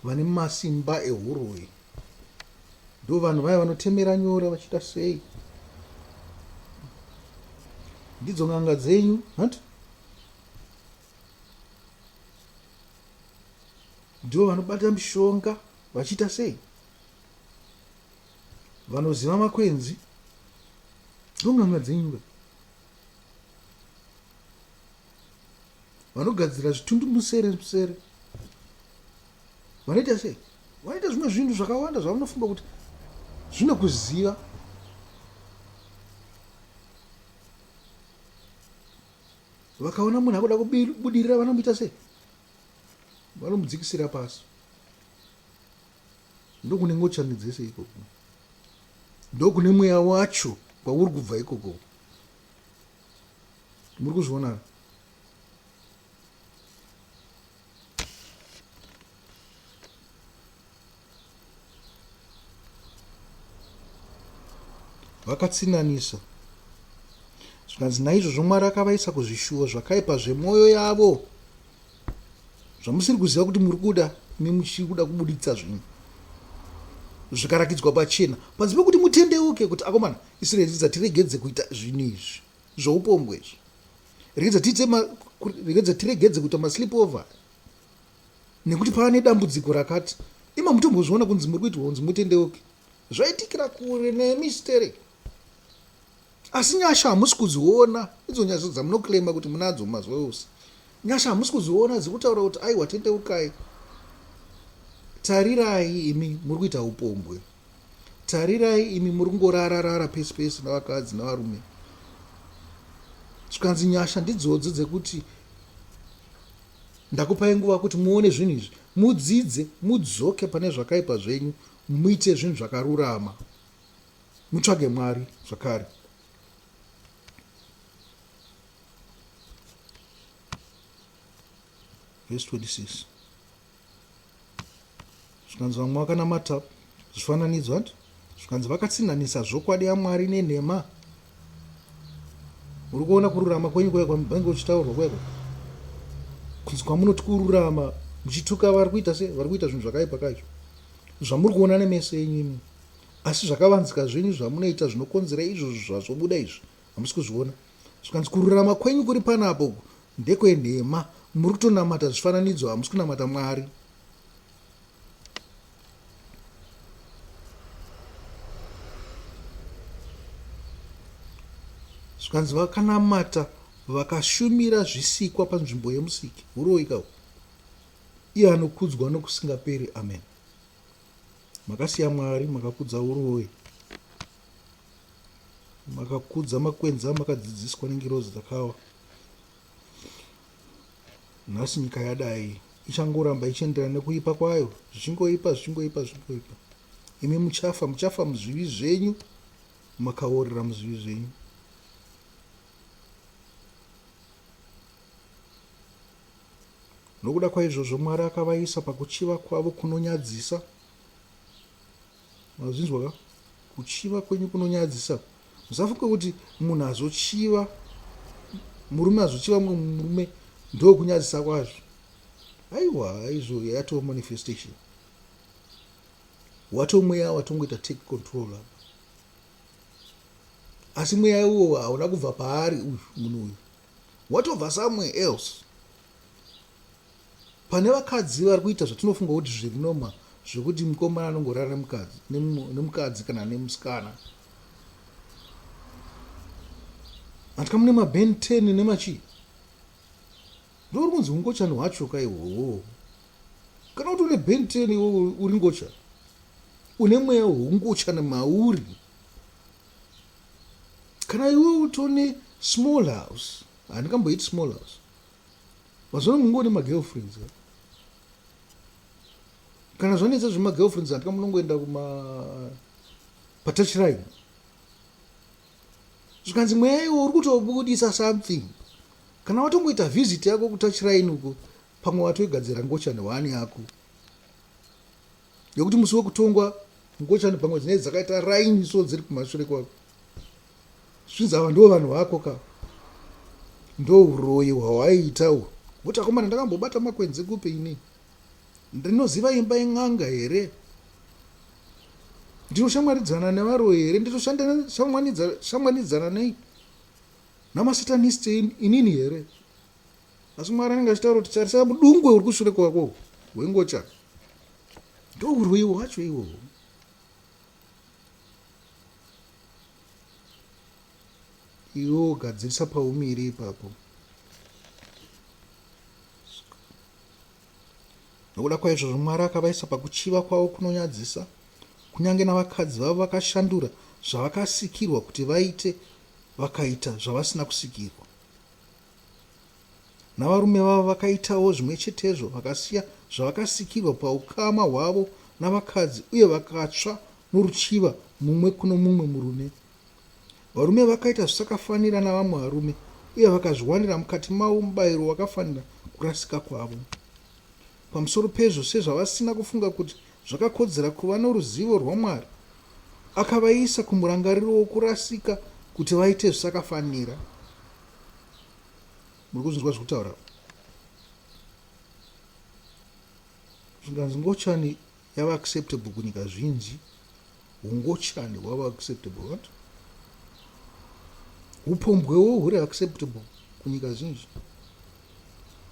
[SPEAKER 1] Vane masimba ehuroi ndo vanhu vaya vanotemera nyora vachiita sei. Ndidzo ng'anga dzenyu. Ndivo vanobata mishonga vachiita sei. Vanoziva makwenzi. Ndo ng'anga dzenyu. Vanogadzira zvitundu musere. Vanoita sei? Vanoita zvimwe zvinhu zvakawanda zvavanofunga kuti zvinokuziva. Vakaona munhu akuda kubudirira vanomuita sei? Vanomudzikisira pasi. ndokune ngochani dzese ikoko, ndokune mweya wacho kwauri kubva ikoko. Muri kuzviona? Vakatsinanisa zvikanzi naizvozvo Mwari akavaisa kuzvishuvo zvakaipa zvemwoyo yavo, zvamusiri kuziva kuti muri kuda, imi muchiri kuda kubuditsa zvinhu zvikarakidzwa pachena, panzi pekuti mutendeuke kuti akomana, Israeri tiregedze kuita zvinhu izvi zvoupombwe izvi, regedza tiregedze kuita maslip over, nekuti paane dambudziko rakati. Ima mutombozviona kunzi muri kuitwa kunzi mutendeuke, zvaitikira kure nemisteri. Asi nyasha hamusi kuziona idzo nyasha dzamunoklema kuti munadzo mazuva ose. Nyasha hamusi kuziona dzikutaura kuti aiwa tendeukai. Tarirai imi muri kuita upombwe, tarirai imi muri kungorara pesi pesi navakadzi navarume. Zvikanzi nyasha ndidzodzo dzekuti ndakupai nguva kuti muone zvinhu izvi, mudzidze, mudzoke pane zvakaipa zvenyu, muite zvinhu zvakarurama, mutsvage Mwari zvakare. Verse 26. Zvikanzi vamwe vakanamata zvifananidzo, zvikanzi vakatsinhanisa zvokwadi yaMwari nenhema. Uri kuona kururama kwenyu kwavange uchitaurwa kweko, kunzi kwamunoti kururama, muchituka vari kuita sei? Vari kuita zvinhu zvakaipa kacho zvamuri kuona nemeso enyu imi, asi zvakavanzika zvenyu zvamunoita zvinokonzera izvozvo zvazvobuda izvi hamusi kuzviona. Zvikanzi kururama kwenyu kuri panapo ndekwenhema, muri kutonamata zvifananidzo, hamusi kunamata Mwari. Zvikanzi vakanamata vakashumira zvisikwa panzvimbo yemusiki. Uroika iye anokudzwa nokusingaperi. Amen. Makasiya Mwari, makakudza uroyi, makakudza makwenzi amakadzidziswa nengirozi dzakawa. Nhasi nyika yadai ichangoramba ichienderana nekuipa kwayo, zvichingoipa. Imi muchafa muzvivi zvenyu, makaorera muzvivi zvenyu. Nokuda kwaizvozvo Mwari akavaisa pakuchiva kwavo kunonyadzisa. Mazvinzwa ka? Kuchiva kwenyu kunonyadzisa. Musafunge kuti munhu azochiva, murume azochiva mumwe murume ndo kunyadzisa kwazvo. Aiwa, izvo yatova manifestation. Watomweya watongoita take control. Asi mweya iwowo hauna kubva paari munhu uyu, watobva somewhere else. Pane vakadzi vari kuita zvatinofunga kuti zviri noma, zvekuti mukomana anongorara nemukadzi kana nemusikana. Antika mune mabhen 10 nemachi. Ndori kunzi ungochani hwacho kaiwo. Kana kuti une bhen 10 iwo uri ngocha, une mweya ungochani mauri. Kana iwe utone small house, handikamboiti small house, mazvino mungone magirlfriends. Kana zvanetsa zvemagirlfriends handika munongoenda patouchline. Zvikanzi mweya iwo uri kutobudisa something. Kana watongoita visit yako kutouchline uko, pamwe watoigadzira ngochani hwani yako, yekuti musi wekutongwa ngochani pamwe dzinenge dzakaita raini so dziri kumashure kwako. Zvinzi ava ndo vanhu vako ka, ndo uroyi hwawaiitawo. Kuti akomana, ndakambobata makwenzi kupe ini, ndinoziva imba yen'anga here, ndinoshamwaridzana nevaroyi here, nditoshamwanidzana nei namasatanist inini here. Asi Mwari anenge achitaura kuti tarisa mudungwe uri kushure kwako hwengocha, ndo uroyi hwacho iwohwo. Iwo gadzirisa paumiri ipapo. Nokuda kwaizvozvo Mwari akavaisa pakuchiva kwavo kunonyadzisa, kunyange navakadzi vavo vakashandura zvavakasikirwa kuti vaite, vakaita zvavasina kusikirwa. Navarume vavo vakaitawo zvimwe chetezvo, vakasiya zvavakasikirwa paukama hwavo navakadzi uye vakatsva noruchiva mumwe kuno mumwe murume. Varume vakaita zvisakafanira navamwe varume uye vakazviwanira mukati mavo mubayiro wakafanira kurasika kwavo. Pamusoro pezvo, sezvavasina kufunga kuti zvakakodzera kuva noruzivo rwaMwari, akavaisa kumurangariro wokurasika kuti vaite zvisakafanira. Muri kuzvinzwa zvekutaura? Zvinganzi ngochani yava acceptable kunyika zvinji. Hungochani hwava acceptable. What? Upombwewo huri acceptable kunyika zhinji.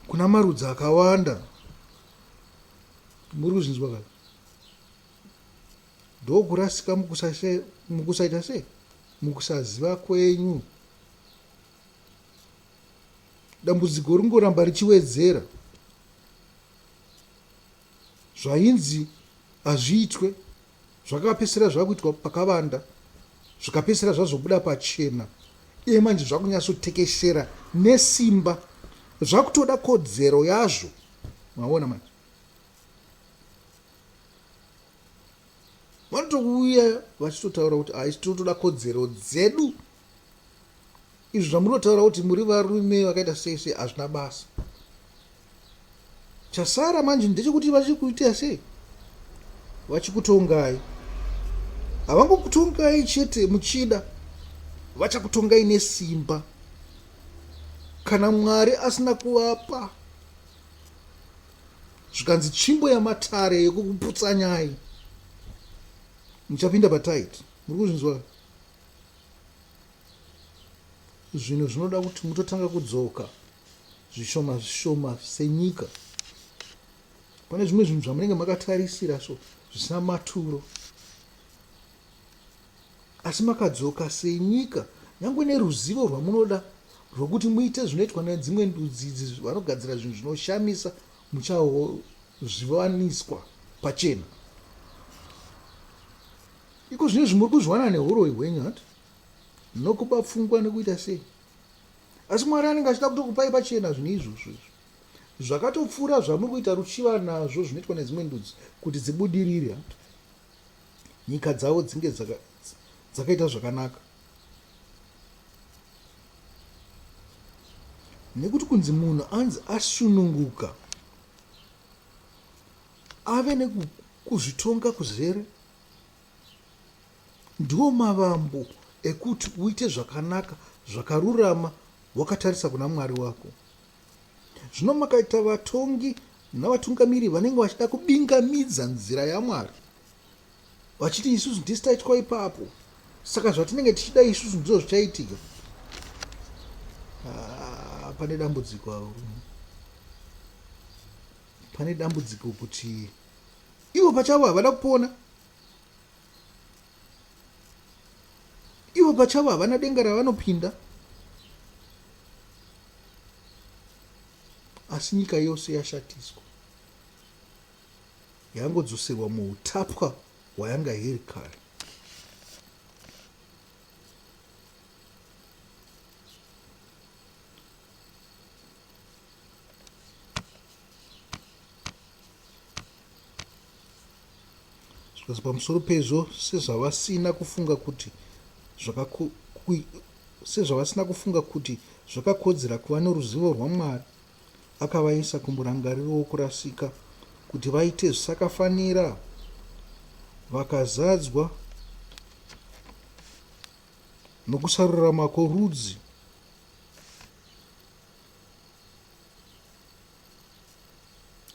[SPEAKER 1] Kuna marudzi akawanda. Muri kuzvinzwa kare? Ndokurasika mukusaita sei? Mukusaziva kwenyu. Dambudziko ringoramba richiwedzera. Zvainzi hazviitwe zvakapesera zvakuitwa pakavanda, zvikapesera zvazobuda pachena, iye manje zvakunyatsotekeshera nesimba, zvakutoda kodzero yazvo. Maona manje vanotouya vachitotaura kuti haisi totoda kodzero dzedu. Izvi zvamunotaura kuti muri varume vakaita sei sei hazvina basa. Chasara manje ndechekuti vachikuita sei? Vachikutongai. Havangokutongai chete muchida, vachakutongai nesimba. Kana Mwari asina kuvapa zvikanzi tsvimbo yamatare yekukuputsanyai, muchapinda pataiti. Muri kuzvinzwa? Zvinhu zvinoda kuti mutotanga kudzoka zvishoma zvishoma senyika. Pane zvimwe zvinhu zvamunenge makatarisira so zvisina maturo, asi makadzoka senyika, nyangwe neruzivo rwamunoda rwokuti muite zvinoitwa nedzimwe ndudzi idzi vanogadzira zvinhu zvinoshamisa, muchazviwaniswa pachena. Iko zvino zvimuri kuzviwana neuroi hwenyu hati nokuba pfungwa nekuita sei. Asi Mwari anenge achida kutokupai pachena zvinhu izvozvo zvakatopfuura zvamuri kuita ruchiva nazvo zvinoitwa nedzimwe ndudzi kuti dzibudirire, nyika dzavo dzinge dzakaita zvakanaka. Nekuti kunzi munhu anzi asununguka ave nekuzvitonga kuzere, ndiwo mavambo ekuti uite zvakanaka zvakarurama wakatarisa kuna Mwari wako. Zvino makaita vatongi navatungamiri vanenge vachida kubingamidza nzira yaMwari, vachiti isusu ndisitaitwa ipapo, saka zvatinenge tichida isusu ndizvo zvichaitika. Pane dambudziko. Pane dambudziko kuti ivo pachavo havana kupona. Ivo pachavo havana denga ravanopinda. Asi nyika yose yashatiswa, yangodzoserwa muutapwa hwayanga iri kare. Zvikazi pamusoro pezvo, sezvavasina kufunga kuti zvakakodzera kuva noruzivo rwaMwari, akavaisa kumurangariro wokurasika kuti vaite zvisakafanira, vakazadzwa nokusarurama kworudzi,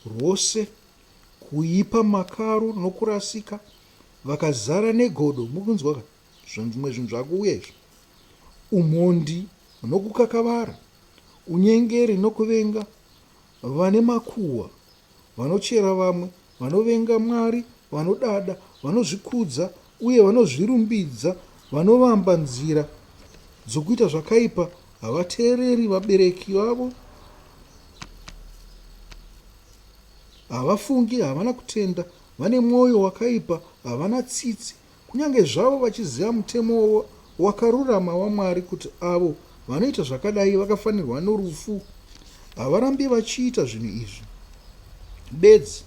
[SPEAKER 1] rwose kuipa, makaro nokurasika, vakazara negodo. Mukunzwa zvimwe zvinhu zvakuuya izvi: umhondi nokukakavara, unyengeri nokuvenga, vane makuhwa, vanochera vamwe, vanovenga Mwari, vanodada, vanozvikudza uye vanozvirumbidza, vanovamba nzira dzokuita zvakaipa, havateereri vabereki vavo, havafungi, havana kutenda, vane mwoyo wakaipa, havana tsitsi, kunyange zvavo vachiziva mutemo wakarurama waMwari kuti avo vanoita zvakadai vakafanirwa norufu. Havarambi vachiita zvinhu izvi bedzi,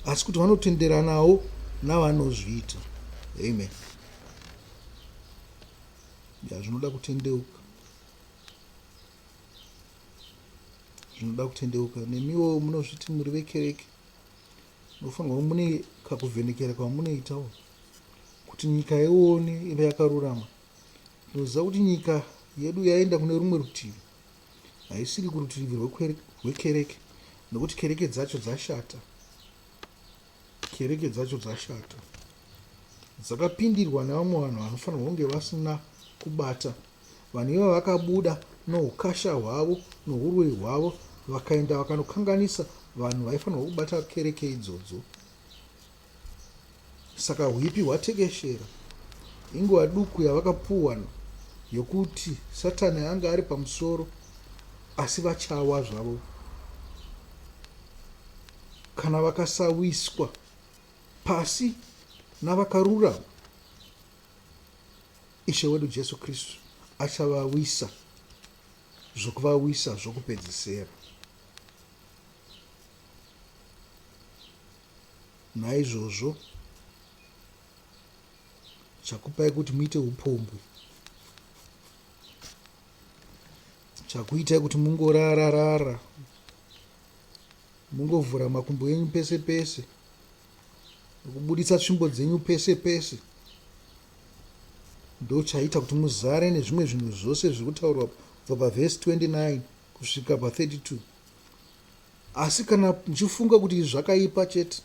[SPEAKER 1] asi kuti vanotenderanawo navanozviita. Amen. Zvinoda kutendeuka, zvinoda kutendeuka. Nemiwo munozviti muri vekereke, munofanirwa mune kakuvhenekera kwamunoitawo kuti nyika ione ive yakarurama. Tinoziva kuti nyika yedu yaenda kune rumwe rutivi, haisiri kurutivi rwekereke, nokuti kereke dzacho dzashata. Kereke dzacho dzashata, dzakapindirwa nevamwe vanhu vanofanirwa kunge vasina kubata. Vanhu iva vakabuda noukasha hwavo nourwei hwavo, vakaenda vakanokanganisa vanhu vaifanirwa kubata kereke idzodzo. Saka hwipi hwatekeshera. Inguva duku yavakapuhwa yokuti Satani anga ari pamusoro, asi vachawa zvavo kana vakasawiswa pasi navakarurama. Ishe wedu Jesu Kristu achavawisa, zvokuvawisa zvokupedzisira. Naizvozvo chakupai kuti muite upombwe, chakuitai kuti mungorara, mungovhura makumbo enyu pese pese, nokubuditsa tsvimbo dzenyu pese pese, ndo chaita kuti muzare nezvimwe zvinhu zvose zviri kutaurwa kubva pavhesi 29 kusvika pa32. Asi kana muchifunga kuti zvakaipa chete,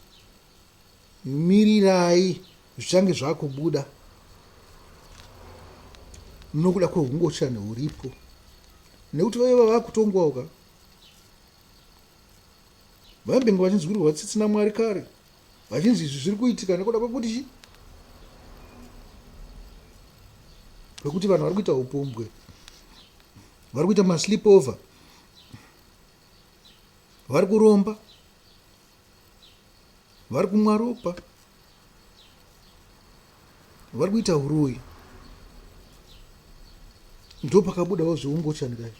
[SPEAKER 1] mirirai zvichange zvakubuda nokuda kweungochani huripo, nekuti vaiva vakutongwauka. Vambenga vachinzwirwa tsitsi naMwari kare, vachinzi izvi zviri kuitika nekuda kwekuti kwekuti vanhu vari kuita upombwe, vari kuita maslip over, vari kuromba, vari kumwa ropa, vari kuita uroyi. Ndo pakabudawo zveungochani kazvo.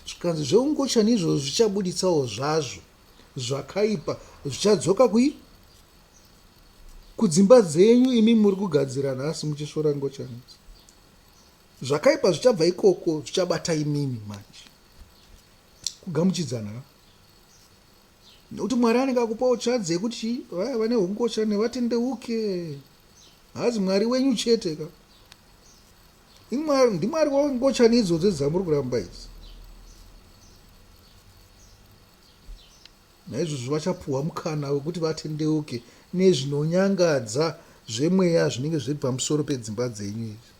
[SPEAKER 1] Zvikanzi zveungochani izvozvo zvichabuditsawo zvazvo zvakaipa, zvichadzoka kudzimba dzenyu imi muri kugadzira nhasi muchisvora ngochani. Zvakaipa zvichabva ikoko zvichabata imimi manje. Kugamuchidzana. Nokuti Mwari anenge akupawo chadzi yekuti vaya vane ungochani vatendeuke. Hazi Mwari wenyu chete ka. NdiMwari wangochani idzodzo dzamuri kuramba idzi. Naizvozvo vachapuhwa mukana wekuti vatendeuke nezvinonyangadza zvemweya zvinenge zviri pamusoro pedzimba dzenyu idzi.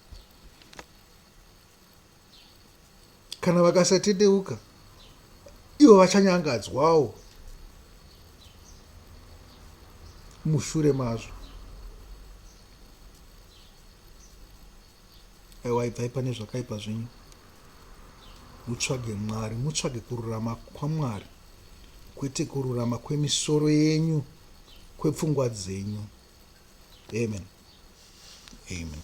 [SPEAKER 1] Kana vakasatendeuka, ivo vachanyangadzwawo mushure mazvo. Aiwa, ibvai pane zvakaipa zvenyu, mutsvage Mwari, mutsvage kururama kwaMwari, kwete kururama kwemisoro yenyu, kwepfungwa dzenyu. Amen. Amen.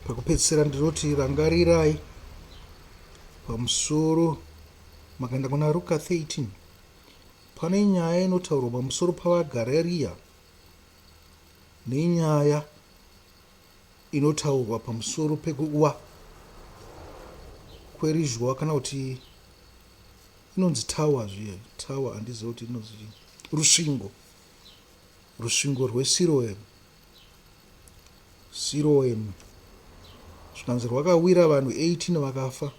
[SPEAKER 1] Pakupedzisira ndinoti rangarirai pamusoro, makaenda kuna Luka 13, pane nyaya inotaurwa pamusoro pavaGarirea nenyaya inotaurwa pamusoro pekuwa kwerizhwa, kana kuti inonzi tawa zviye, tawa handizivi kuti inonzi rusvingo rweSiloamu. Zvikanzi rwakawira vanhu 18 vakafa.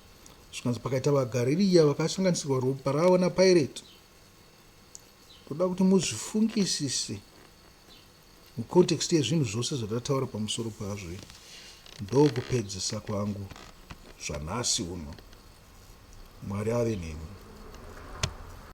[SPEAKER 1] Zvikanzi pakaita vaGarirea vakasanganisirwa ropa ravo naPirate. Toda kuti muzvifungisise mukonteksti yezvinhu zvose zvatataura pamusoro pazvo. Ndokupedzisa kwangu zvanhasi uno. Mwari ave nemi.